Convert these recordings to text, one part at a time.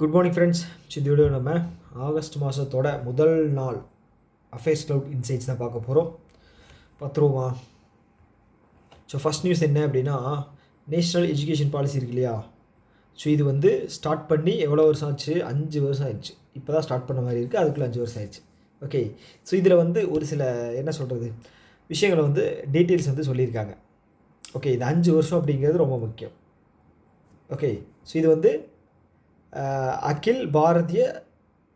Good morning friends. இந்த video நம்ம August மாதத்தோட முதல் நாள் அஃபேர்ஸ் க்ளவுட் இன்சைட்ஸ் தான் பார்க்க போகிறோம். பார்த்துருவோமா? ஸோ ஃபஸ்ட் நியூஸ் என்ன அப்படின்னா, நேஷ்னல் எஜுகேஷன் பாலிசி இருக்கு இல்லையா? ஸோ இது வந்து ஸ்டார்ட் பண்ணி எவ்வளோ வருஷம் ஆச்சு? 5 வருஷம் ஆயிடுச்சு. இப்போ தான் ஸ்டார்ட் பண்ண மாதிரி இருக்குது. அதுக்குள்ளே 5 வருஷம் ஆயிடுச்சு. ஓகே. ஸோ இதில் வந்து ஒரு சில என்ன சொல்கிறது விஷயங்களை வந்து டீட்டெயில்ஸ் வந்து சொல்லியிருக்காங்க. ஓகே, இது 5 வருஷம் அப்படிங்கிறது ரொம்ப முக்கியம். ஓகே, ஸோ இது வந்து அகில் பாரதிய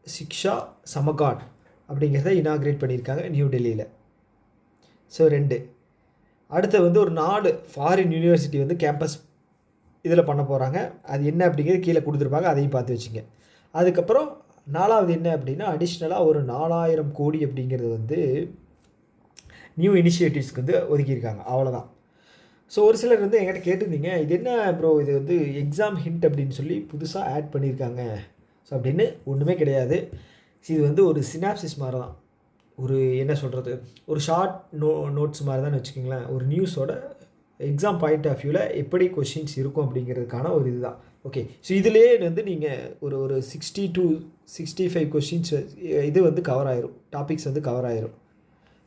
சிக்ஷா சமகான் அப்படிங்கிறத இனாக்ரேட் பண்ணியிருக்காங்க நியூ டெல்லியில். ஸோ 2 அடுத்து வந்து ஒரு 4 ஃபாரின் யூனிவர்சிட்டி வந்து கேம்பஸ் இதில் பண்ண போகிறாங்க. அது என்ன அப்படிங்கிறது கீழே கொடுத்துருப்பாங்க, அதையும் பார்த்து வச்சுங்க. அதுக்கப்புறம் 4வது என்ன அப்படின்னா, அடிஷ்னலாக ஒரு 4000 கோடி அப்படிங்கிறது வந்து நியூ இனிஷியேட்டிவ்ஸ்க்கு வந்து ஒதுக்கியிருக்காங்க. அவ்வளோதான். ஸோ ஒரு சிலர் வந்து என்கிட்ட கேட்டிருந்தீங்க, இது என்ன ப்ரோ, இது வந்து எக்ஸாம் ஹிண்ட் அப்படின்னு சொல்லி புதுசாக ஆட் பண்ணியிருக்காங்க. ஸோ அப்படின்னு ஒன்றுமே கிடையாது. இது வந்து ஒரு சினாப்சிஸ் மாதிரி தான், ஒரு என்ன சொல்கிறது, ஒரு ஷார்ட் நோட்ஸ் மாதிரி தான் வச்சுக்கோங்களேன். ஒரு நியூஸோட எக்ஸாம் பாயிண்ட் ஆஃப் வியூவில் எப்படி கொஷின்ஸ் இருக்கும் அப்படிங்கிறதுக்கான ஒரு இது தான். ஓகே, ஸோ இதிலே வந்து நீங்கள் ஒரு 60 to 65 கொஷின்ஸ் இது வந்து கவர் ஆயிரும், டாபிக்ஸ் வந்து கவர் ஆயிரும்.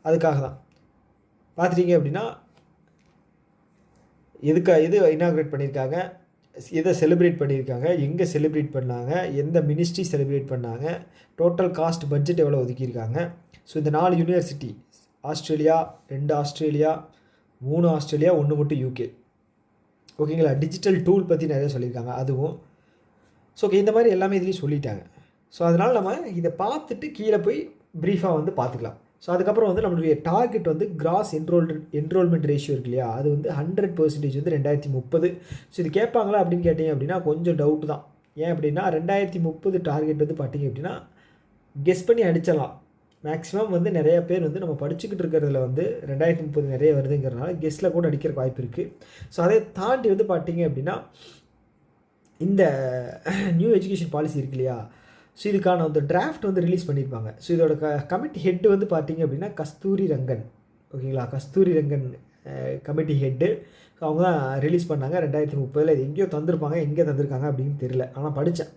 அதுக்காக தான் பார்த்துட்டீங்க அப்படின்னா எது இனாக்ரேட் பண்ணியிருக்காங்க, எதை செலிப்ரேட் பண்ணியிருக்காங்க, எங்கே செலிப்ரேட் பண்ணாங்க, எந்த மினிஸ்ட்ரி செலிப்ரேட் பண்ணாங்க, டோட்டல் காஸ்ட் பட்ஜெட் எவ்வளோ ஒதுக்கியிருக்காங்க. ஸோ இந்த 4 யூனிவர்சிட்டி, ஆஸ்திரேலியா 2 ஆஸ்திரேலியா 3 ஆஸ்திரேலியா 1 மட்டும் யூகே. ஓகேங்களா? டிஜிட்டல் டூல் பற்றி நிறைய சொல்லியிருக்காங்க அதுவும். ஸோ ஓகே, இந்த மாதிரி எல்லாமே இதுலேயும் சொல்லிட்டாங்க. ஸோ அதனால் நம்ம இதை பார்த்துட்டு கீழே போய் ப்ரீஃபாக வந்து பார்த்துக்கலாம். ஸோ அதுக்கப்புறம் வந்து நம்மளுடைய டார்கெட் வந்து கிராஸ் என்ரோல்மெண்ட் ரேஷியோ இருக்கு இல்லையா, அது வந்து 100% வந்து 2030. ஸோ இது கேட்பாங்களா அப்படின்னு கேட்டிங்க அப்படின்னா கொஞ்சம் டவுட் தான். ஏன் அப்படின்னா 2030 டார்கெட் வந்து பார்த்தீங்க அப்படின்னா கெஸ் பண்ணி அடிச்சிடலாம். மேக்ஸிமம் வந்து நிறைய பேர் வந்து நம்ம படிச்சுக்கிட்டு இருக்கிறதுல வந்து 2030 நிறைய வருதுங்கிறனால கெஸ்ட்டில் கூட அடிக்கிறக்கு வாய்ப்பு இருக்குது. ஸோ அதை தாண்டி வந்து பார்த்தீங்க அப்படின்னா இந்த நியூ எஜுகேஷன் பாலிசி இருக்கு இல்லையா, ஸோ இதுக்கான அந்த டிராஃப்ட் வந்து ரிலீஸ் பண்ணியிருப்பாங்க. ஸோ இதோட கமிட்டி ஹெட்டு வந்து பார்த்தீங்க அப்படின்னா கஸ்தூரி ரங்கன். ஓகேங்களா? கஸ்தூரி ரங்கன் கமிட்டி ஹெட்டு. ஸோ அவங்க தான் ரிலீஸ் பண்ணாங்க 2030. இது எங்கேயோ தந்திருப்பாங்க, எங்கே தந்திருக்காங்க அப்படின்னு தெரியல, ஆனால் படித்தேன்.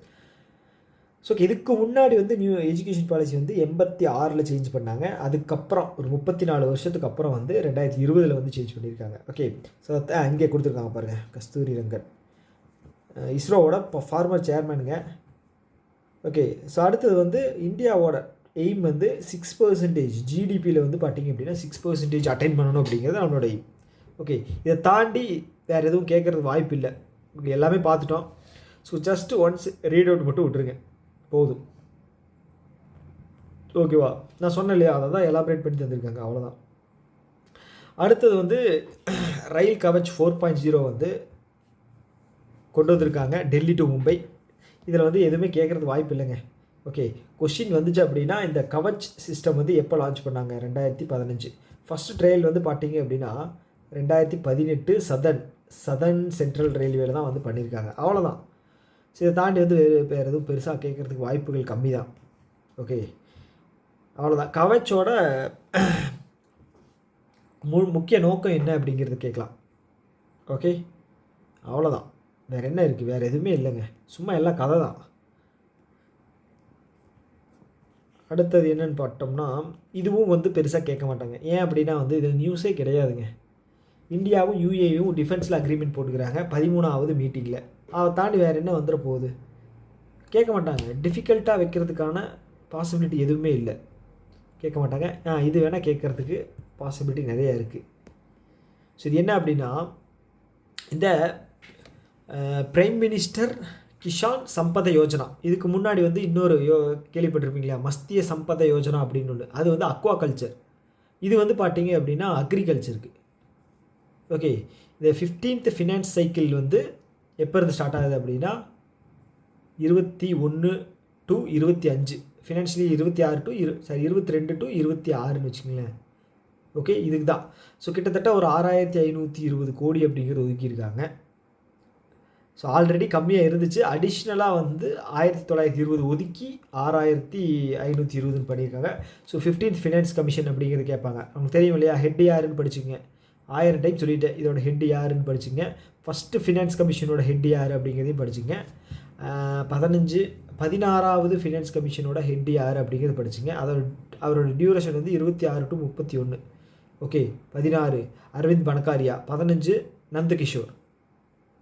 ஸோ இதுக்கு முன்னாடி வந்து நியூ எஜுகேஷன் பாலிசி வந்து 86 சேஞ்ச் பண்ணாங்க. அதுக்கப்புறம் ஒரு 34 வருஷத்துக்கு அப்புறம் வந்து 2020 வந்து சேஞ்ச் பண்ணியிருக்காங்க. ஓகே, ஸோ அங்கே கொடுத்துருக்காங்க பாருங்கள், கஸ்தூரி ரங்கன் இஸ்ரோவோட ஃபார்மர் சேர்மனுங்க. ஓகே, ஸோ அடுத்தது வந்து இந்தியாவோட எய்ம் வந்து 6% ஜிடிபியில் வந்து பார்த்திங்க அப்படின்னா 6% அட்டைன் பண்ணணும் அப்படிங்கிறது நம்மளோட எய்ம். ஓகே, இதை தாண்டி வேறு எதுவும் கேட்குறது வாய்ப்பு இல்லை. எல்லாமே பார்த்துட்டோம். So just once read out மட்டும் விட்டுருங்க, போதும். ஓகேவா? நான் சொன்னேன் இல்லையா, அதை தான் எலாபரேட் பண்ணி தந்திருக்காங்க, அவ்வளோதான். அடுத்தது வந்து ரயில் கவச் 4.0 வந்து கொண்டு வந்திருக்காங்க டெல்லி டு மும்பை. இதில் வந்து எதுவுமே கேட்குறது வாய்ப்பு இல்லைங்க. ஓகே, கொஷின் வந்துச்சு அப்படின்னா இந்த கவச் சிஸ்டம் வந்து எப்போ லான்ச் பண்ணாங்க? 2015. ஃபஸ்ட்டு ட்ரையல் வந்து பார்த்தீங்க அப்படின்னா 2018 சதர்ன் சென்ட்ரல் ரயில்வேல தான் வந்து பண்ணியிருக்காங்க, அவ்வளோதான். ஸோ இதை தாண்டி வந்து வேறு எதுவும் பெருசாக கேட்குறதுக்கு வாய்ப்புகள் கம்மி தான். ஓகே, அவ்வளோதான். கவச்சோட முக்கிய நோக்கம் என்ன அப்படிங்கிறது கேட்கலாம். ஓகே, அவ்வளோதான். வேறு என்ன இருக்குது? வேறு எதுவுமே இல்லைங்க, சும்மா எல்லாம் கதை தான். அடுத்தது என்னென்னு பார்த்தோம்னா, இதுவும் வந்து பெருசாக கேட்க மாட்டாங்க. ஏன் அப்படின்னா வந்து இதில் நியூஸே கிடையாதுங்க. இந்தியாவும் யூஏயும் டிஃபென்ஸில் அக்ரிமெண்ட் போட்டுக்கிறாங்க 13வது மீட்டிங்கில். அதை தாண்டி வேறு என்ன வந்துட போகுது? கேட்க மாட்டாங்க. டிஃபிகல்ட்டாக வைக்கிறதுக்கான பாசிபிலிட்டி எதுவுமே இல்லை, கேட்க மாட்டாங்க. இது வேணால் கேட்குறதுக்கு பாசிபிலிட்டி நிறையா இருக்குது. ஸோ இது என்ன அப்படின்னா, இந்த பிரைம் மினிஸ்டர் கிஷான் சம்பத யோஜனா, இதுக்கு முன்னாடி வந்து இன்னொரு கேள்விப்பட்டிருப்பீங்களா, மஸ்திய சம்பத யோஜனா அப்படின்னு ஒன்று. அது வந்து அக்வா கல்ச்சர். இது வந்து பார்த்தீங்க அப்படின்னா அக்ரிகல்ச்சருக்கு. ஓகே, இந்த 15th ஃபினான்ஸ் சைக்கிள் வந்து எப்போ இருந்து ஸ்டார்ட் ஆகுது அப்படின்னா 21 to 25, ஃபினான்ஷியலி 22 to 26ன்னு வச்சுக்கோங்களேன். ஓகே, இதுக்கு தான். ஸோ கிட்டத்தட்ட ஒரு 6520 கோடி அப்படிங்கிறது ஒதுக்கியிருக்காங்க. ஸோ ஆல்ரெடி கம்மியாக இருந்துச்சு, அடிஷ்னலாக வந்து 1920 ஒதுக்கி 6520 பண்ணியிருக்காங்க. ஸோ 15th ஃபினான்ஸ் கமிஷன் அப்படிங்கிறது கேட்பாங்க. உங்களுக்கு தெரியும் இல்லையா, ஹெட் யாருன்னு படிச்சுங்க. 1000 டைம் சொல்லிவிட்டேன், இதோட ஹெட் யாருன்னு படிச்சுங்க. ஃபஸ்ட்டு ஃபினான்ஸ் கமிஷனோட ஹெட் யார் அப்படிங்கிறதையும் படிச்சுங்க. 16வது ஃபினான்ஸ் கமிஷனோட ஹெட் யார் அப்படிங்கிறது படிச்சுங்க. அவரோட டியூரேஷன் வந்து 26 to 31. Okay, 16 Arvind Panagariya, 15 Nandkishore.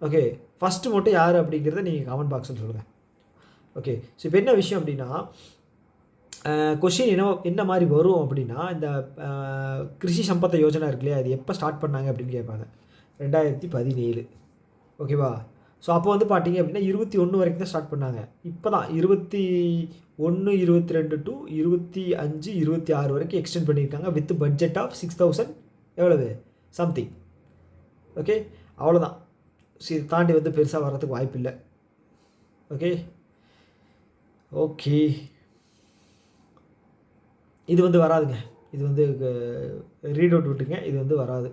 Okay, first மட்டும் யார் அப்படிங்கிறத நீங்கள் கமெண்ட் பாக்ஸில் சொல்லுங்கள். ஓகே, ஸோ இப்போ என்ன விஷயம் அப்படின்னா, கொஷின் என்ன மாதிரி வரும் அப்படின்னா, இந்த கிருஷி சம்பத்த யோஜனா இருக்கு இல்லையா, இது எப்போ ஸ்டார்ட் பண்ணாங்க அப்படின்னு கேட்பாங்க. 2017. ஓகேவா? ஸோ அப்போ வந்து பார்த்தீங்க அப்படின்னா 21 வரைக்கும் தான் ஸ்டார்ட் பண்ணாங்க. இப்போ தான் 21, 22 to 25, 26 வரைக்கும் எக்ஸ்டெண்ட் பண்ணியிருக்காங்க வித் பட்ஜெட் ஆஃப் 6000 எவ்வளவு சம்திங். ஓகே, அவ்வளோதான். ஸோ இதை தாண்டி வந்து பெருசாக வர்றதுக்கு வாய்ப்பு இல்லை. ஓகே ஓகே இது வந்து வராதுங்க. இது வந்து ரீட் அவுட் விட்டுங்க. இது வந்து வராது.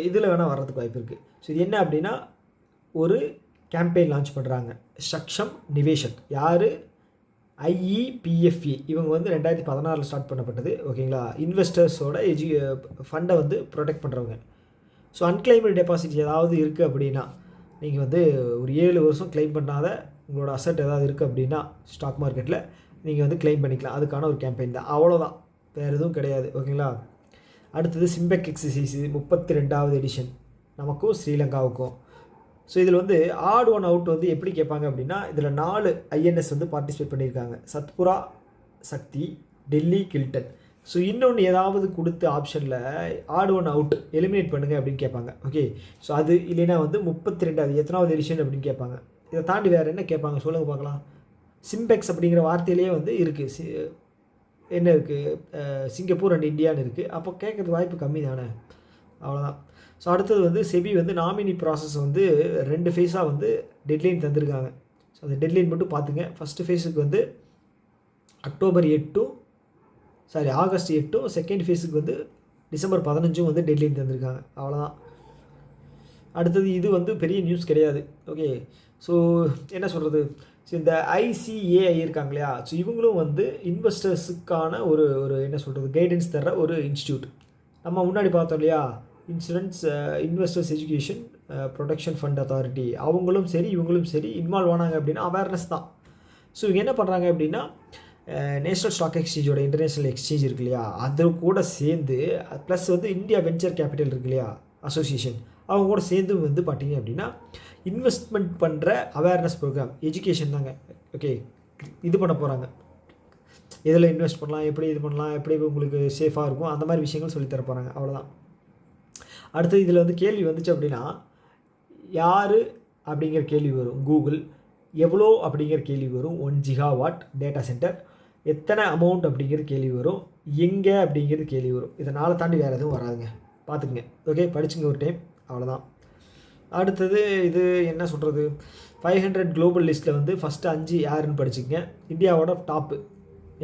இதில் வேணால் வர்றதுக்கு வாய்ப்பு இருக்குது. ஸோ இது என்ன அப்படின்னா, ஒரு கேம்பெயின் லான்ச் பண்ணுறாங்க. சக்ஷம் நிவேஷக் யார்? IEPFA. இவங்க வந்து 2016 ஸ்டார்ட் பண்ணப்பட்டது. ஓகேங்களா? இன்வெஸ்டர்ஸோட ஃபண்டை வந்து ப்ரொடெக்ட் பண்ணுறவங்க. ஸோ அன்கிளைம்டு டெபாசிட் ஏதாவது இருக்குது அப்படின்னா, நீங்கள் வந்து ஒரு 7 வருஷம் கிளைம் பண்ணாத உங்களோட அசட் ஏதாவது இருக்குது அப்படின்னா ஸ்டாக் மார்க்கெட்டில் நீங்கள் வந்து கிளைம் பண்ணிக்கலாம். அதுக்கான ஒரு கேம்பெயின் தான், அவ்வளோதான், வேறு எதுவும் கிடையாது. ஓகேங்களா? அடுத்தது சிம்பெக் எக்ஸசைஸ் 32வது எடிஷன் நமக்கும் ஸ்ரீலங்காவுக்கும். ஸோ இதில் வந்து ஆட் ஒன் அவுட் வந்து எப்படி கேட்பாங்க அப்படின்னா, இதில் 4 INS வந்து பார்ட்டிசிபேட் பண்ணியிருக்காங்க. சத்புரா சக்தி, டெல்லி கில்டன். ஸோ இன்னொன்று ஏதாவது கொடுத்து ஆப்ஷனில் ஆட் ஒன் அவுட் எலிமினேட் பண்ணுங்கள் அப்படின்னு கேட்பாங்க. ஓகே, ஸோ அது இல்லைன்னா வந்து 32வது எத்தனாவது எடிஷன் அப்படின்னு கேட்பாங்க. இதை தாண்டி வேறு என்ன கேட்பாங்க சொல்லுங்கள் பார்க்கலாம். சிம்பெக்ஸ் அப்படிங்கிற வார்த்தையிலே வந்து இருக்குது, என்ன இருக்குது, சிங்கப்பூர் அண்ட் இந்தியான்னு இருக்குது. அப்போ கேட்குறது வாய்ப்பு கம்மி தானே, அவ்வளோதான். ஸோ அடுத்தது வந்து செபி வந்து நாமினி ப்ராசஸ் வந்து 2 ஃபேஸாக வந்து டெட்லைன் தந்திருக்காங்க. ஸோ அந்த டெட்லைன் மட்டும் பார்த்துங்க. ஃபஸ்ட்டு ஃபேஸுக்கு வந்து ஆகஸ்ட் 8, செகண்ட் ஃபேஸுக்கு வந்து டிசம்பர் 15 வந்து டெட்லைன் தந்திருக்காங்க, அவ்வளோதான். அடுத்தது இது வந்து பெரிய நியூஸ் கிடையாது. ஓகே, ஸோ என்ன சொல்கிறது, ஸோ இந்த ICAI இருக்காங்க இல்லையா, ஸோ இவங்களும் வந்து இன்வெஸ்டர்ஸுக்கான ஒரு என்ன சொல்கிறது கைடன்ஸ் தர்ற ஒரு இன்ஸ்டியூட். நம்ம முன்னாடி பார்த்தோம் இல்லையா, investors education protection fund authority, அவங்களும் சரி இவங்களும் சரி இன்வால்வ் ஆனாங்க அப்படின்னா அவேர்னஸ் தான். ஸோ இவங்க என்ன பண்ணுறாங்க அப்படின்னா, நேஷ்னல் ஸ்டாக் எக்ஸ்சேஞ்சோட இன்டர்நேஷ்னல் எக்ஸ்சேஞ்ச் இருக்கு இல்லையா, அது கூட சேர்ந்து ப்ளஸ் வந்து இந்தியா வெஞ்சர் கேபிட்டல் இருக்கு இல்லையா அசோசியேஷன், அவங்க கூட சேர்ந்து வந்து பார்த்தீங்க அப்படின்னா இன்வெஸ்ட்மெண்ட் பண்ணுற அவேர்னஸ் ப்ரோக்ராம், எஜுகேஷன் தாங்க. ஓகே, இது பண்ண போகிறாங்க. எதில் இன்வெஸ்ட் பண்ணலாம், எப்படி இது பண்ணலாம், எப்படி உங்களுக்கு சேஃபாக இருக்கும், அந்த மாதிரி விஷயங்கள் சொல்லித்தர போகிறாங்க, அவ்வளோதான். அடுத்து இதில் வந்து கேள்வி வந்துச்சு அப்படின்னா, யார் அப்படிங்கிற கேள்வி வரும், கூகுள். எவ்வளோ அப்படிங்கிற கேள்வி வரும், 1 gigawatt டேட்டா சென்டர். எத்தனை அமௌண்ட் அப்படிங்கிற கேள்வி வரும், எங்கே அப்படிங்கிறது கேள்வி வரும். இதனால் தாண்டி வேறு எதுவும் வராதுங்க, பார்த்துக்குங்க. ஓகே, படிச்சுங்க ஒரு டைம், அவ்வளோதான். அடுத்தது இது என்ன சொல்கிறது, 500 குளோபல் லிஸ்ட்டில் வந்து ஃபஸ்ட்டு 5 யாருன்னு படிச்சுக்கங்க. இந்தியாவோட டாப்பு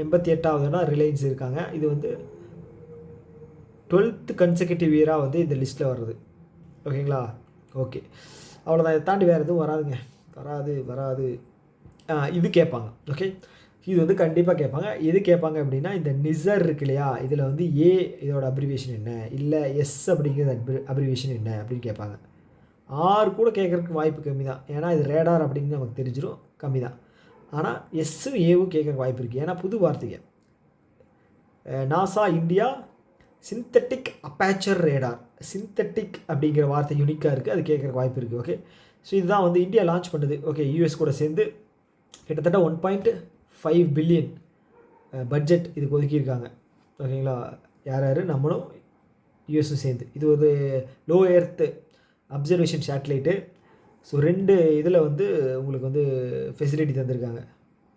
88வது ரிலையன்ஸ் இருக்காங்க. இது வந்து 12th கன்செக்யூட்டிவ் இயராக வந்து இந்த லிஸ்ட்டில் வர்றது. ஓகேங்களா? ஓகே, அவ்வளோதான். இதை தாண்டி வேறு எதுவும் வராதுங்க, வராது. இது கேட்பாங்க. ஓகே, இது வந்து கண்டிப்பாக கேட்பாங்க. எது கேட்பாங்க அப்படின்னா, இந்த நிசர் இருக்கு இல்லையா, இதில் வந்து இதோட அப்ரிவேஷன் என்ன, இல்லை எஸ் அப்படிங்கிறது அப்ரிவேஷன் என்ன அப்படின்னு கேட்பாங்க. கூட கேட்குறதுக்கு வாய்ப்பு கம்மி தான், ஏன்னா இது ரேடார் அப்படின்னு நமக்கு தெரிஞ்சிடும், கம்மி தான். ஆனால் எஸ்ஸும் ஏவும் கேட்குறக்கு வாய்ப்பு இருக்குது, ஏன்னா புது வார்த்தைங்க. NASA India synthetic aperture radar, synthetic அப்படிங்கிற வார்த்தை யூனிக்காக இருக்குது, அது கேட்குறக்கு வாய்ப்பு இருக்குது. ஓகே, ஸோ இதுதான் வந்து இந்தியா லான்ச் பண்ணுது. ஓகே, US கூட சேர்ந்து கிட்டத்தட்ட 1.5 பில்லியன் பட்ஜெட் இதுக்கு ஒதுக்கியிருக்காங்க. ஓகேங்களா? யார் நம்மளும் யூஎஸும் சேர்ந்து. இது ஒரு low earth observation satellite. So 2 இதில் வந்து உங்களுக்கு வந்து ஃபெசிலிட்டி தந்திருக்காங்க.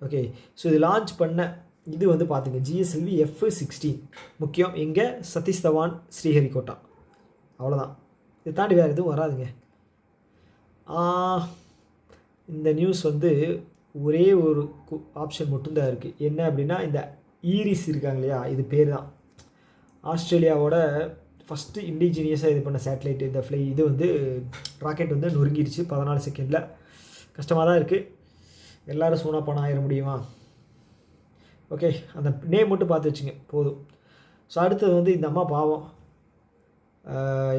ஓகே, ஸோ இது லான்ச் பண்ண இது வந்து பார்த்துங்க, GSLV F-16 முக்கியம். எங்கே? சதீஷ் தவான், ஸ்ரீஹரிகோட்டா, அவ்வளோதான். இதை தாண்டி வேறு எதுவும் வராதுங்க. இந்த நியூஸ் வந்து ஒரே ஒரு ஆப்ஷன் மட்டும்தான் இருக்குது. என்ன அப்படின்னா, இந்த ஈரிஸ் இருக்காங்க இல்லையா, இது பேர் தான் ஆஸ்திரேலியாவோட ஃபஸ்ட்டு இண்டிஜினியஸாக இது பண்ண சேட்டலைட். இந்த இது வந்து ராக்கெட் வந்து நொறுங்கிடுச்சு 14 செகண்டில். கஷ்டமாக தான் இருக்குது. எல்லோரும் சூனா பணம் ஆயிட முடியுமா? ஓகே, அந்த நேம் மட்டும் பார்த்து வச்சுங்க போதும். ஸோ அடுத்தது வந்து இந்த அம்மா பாவம்,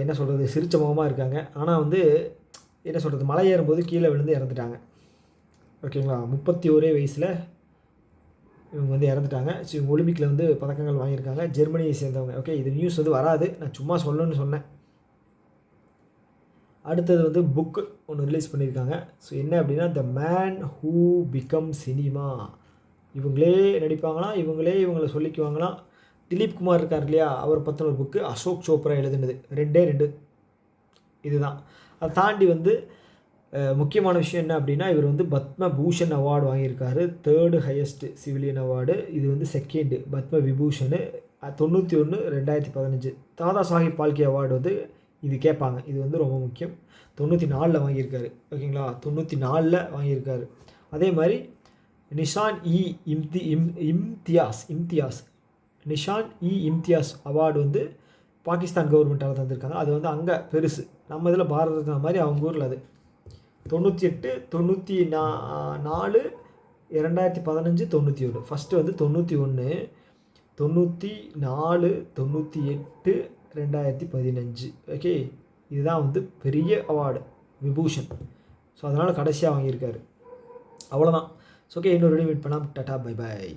என்ன சொல்கிறது, சிரிச்ச முகமாக இருக்காங்க. ஆனால் வந்து என்ன சொல்கிறது, மலை ஏறும்போது கீழே விழுந்து இறந்துட்டாங்க. ஓகேங்களா, 31 வயசில் இவங்க வந்து இறந்துட்டாங்க. ஸோ இவங்க ஒலிம்பிக்கில் வந்து பதக்கங்கள் வாங்கியிருக்காங்க. ஜெர்மனியை சேர்ந்தவங்க. ஓகே, இது நியூஸ் வந்து வராது, நான் சும்மா சொல்லணும்னு சொன்னேன். அடுத்தது வந்து புக்கு ஒன்று ரிலீஸ் பண்ணியிருக்காங்க. ஸோ என்ன அப்படின்னா, the man who become cinema. இவங்களே நடிப்பாங்களாம், இவங்களை சொல்லிக்குவாங்களாம். திலீப் குமார் இருக்கார் இல்லையா, அவர் பற்றின ஒரு புக்கு அசோக் சோப்ரா எழுதுனது. 2 இதுதான். அதை தாண்டி வந்து முக்கியமான விஷயம் என்ன அப்படின்னா, இவர் வந்து பத்ம பூஷன் அவார்டு வாங்கியிருக்காரு. 3rd highest civilian award. இது வந்து 2nd பத்ம விபூஷனு 91 2015. தாதா சாஹிப் பால்கே அவார்டு வந்து இது கேட்பாங்க, இது வந்து ரொம்ப முக்கியம். 94 வாங்கியிருக்காரு. ஓகேங்களா, 94 வாங்கியிருக்காரு. அதே மாதிரி நிஷான் இம்தியாஸ் நிஷான் இம்தியாஸ் அவார்டு வந்து பாகிஸ்தான் கவர்மெண்ட்டால் தந்திருக்காங்க. அது வந்து அங்கே பெருசு, நம்ம இதில் பாரத ரத்னா மாதிரி அவங்க ஊரில் அது 98 94 2015 91. ஃபஸ்ட்டு வந்து 91, 94, 98, 2015. ஓகே, இதுதான் வந்து பெரிய அவார்டு விபூஷன். ஸோ அதனால் கடைசியாக வாங்கியிருக்காரு. அவ்வளோதான். ஸோ ஓகே, இன்னொரு வீடியோ மீட் பண்ணலாம். Tata, bye bye.